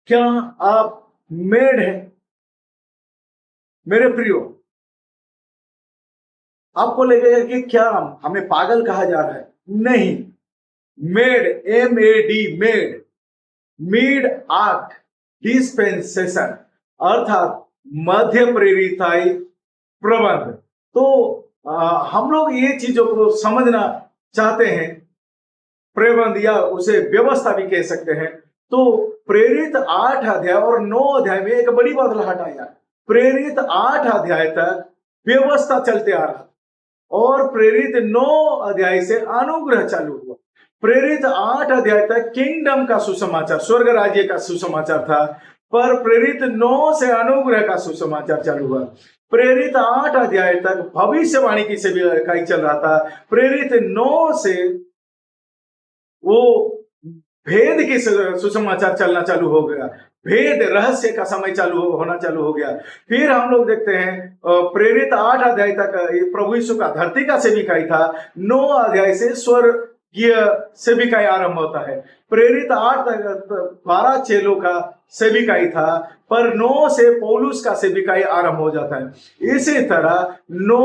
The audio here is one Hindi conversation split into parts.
क्या आप मेड हैं? मेरे प्रियो, आपको लगेगा कि क्या हमें पागल कहा जा रहा है। नहीं, mad, MAD, mad, mid art dispensation अर्थात मध्य प्रेरिताई प्रबंध। तो हम लोग ये चीजों को समझना चाहते हैं, प्रबंध या उसे व्यवस्था भी कह सकते हैं। तो प्रेरित 8 अध्याय और 9 अध्याय में एक बड़ी बदलाहट आया। प्रेरित 8 अध्याय तक व्यवस्था चलते आ रहा और प्रेरित 9 अध्याय से अनुग्रह चालू हुआ। प्रेरित 8 अध्याय तक किंगडम का सुसमाचार, स्वर्ग राज्य का सुसमाचार था, पर प्रेरित 9 से अनुग्रह का सुसमाचार चालू हुआ। प्रेरित 8 अध्याय तक भविष्यवाणी की सेविकाई चल रहा था। प्रेरित 9 से वो भेद के सुसमाचार चलना चालू हो गया, भेद रहस्य का समय होना चालू हो गया। फिर हम लोग देखते हैं प्रेरित 8 अध्याय तक प्रभु यीशु का धरती का सेविकाई था। 9 अध्याय से स्वर्गीय सेविकाई आरंभ होता है। प्रेरित 8 तक 12 चेलों का सेविकाई था, पर 9 से पौलुस का सेविकाई आरंभ हो जाता है। इसी तरह 9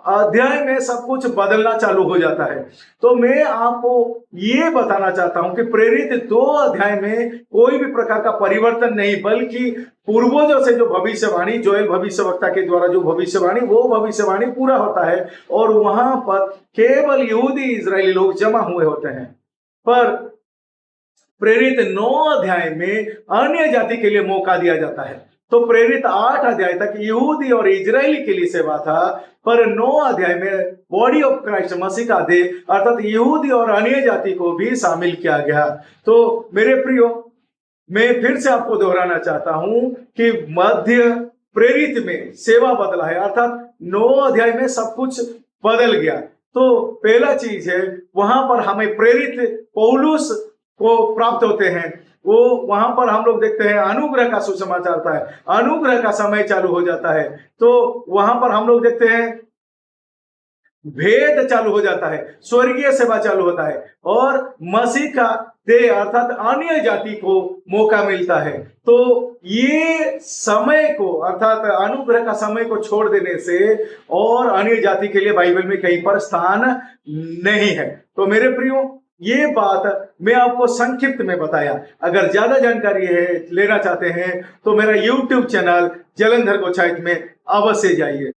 अध्याय में सब कुछ बदलना चालू हो जाता है। तो मैं आपको ये बताना चाहता हूं कि प्रेरित 2 अध्याय में कोई भी प्रकार का परिवर्तन नहीं, बल्कि पूर्वजों से जो भविष्यवाणी, जोएल भविष्यवक्ता के द्वारा जो भविष्यवाणी, वो भविष्यवाणी पूरा होता है और वहां पर केवल यहूदी इजरायली लोग जमा हुए होते हैं। पर प्रेरित 9 अध्याय में अन्य जाति के लिए मौका दिया जाता है। तो प्रेरित 8 अध्याय तक यहूदी और इजरायली के लिए सेवा था, पर 9 अध्याय में बॉडी ऑफ क्राइस्ट, मसीह का देह अर्थात यहूदी और अन्य जाति को भी शामिल किया गया। तो मेरे प्रियो, मैं फिर से आपको दोहराना चाहता हूं कि मध्य प्रेरित में सेवा बदला है, अर्थात 9 अध्याय में सब कुछ बदल गया। तो पहला चीज है, वहां पर हमें प्रेरित पौलुस को प्राप्त होते हैं। वो वहां पर हम लोग देखते हैं अनुग्रह का सुसमाचार था, अनुग्रह का समय चालू हो जाता है। तो वहां पर हम लोग देखते हैं भेद चालू हो जाता है, स्वर्गीय सेवा चालू होता है और मसीह का देह अर्थात अन्य जाति को मौका मिलता है। तो ये समय को अर्थात अनुग्रह का समय को छोड़ देने से और अन्य जाति के लिए बाइबल में कहीं पर स्थान नहीं है। तो मेरे प्रियो, ये बात मैं आपको संक्षिप्त में बताया। अगर ज्यादा जानकारी लेना चाहते हैं तो मेरा YouTube चैनल जलंधर गोचाइत में अवश्य जाइए।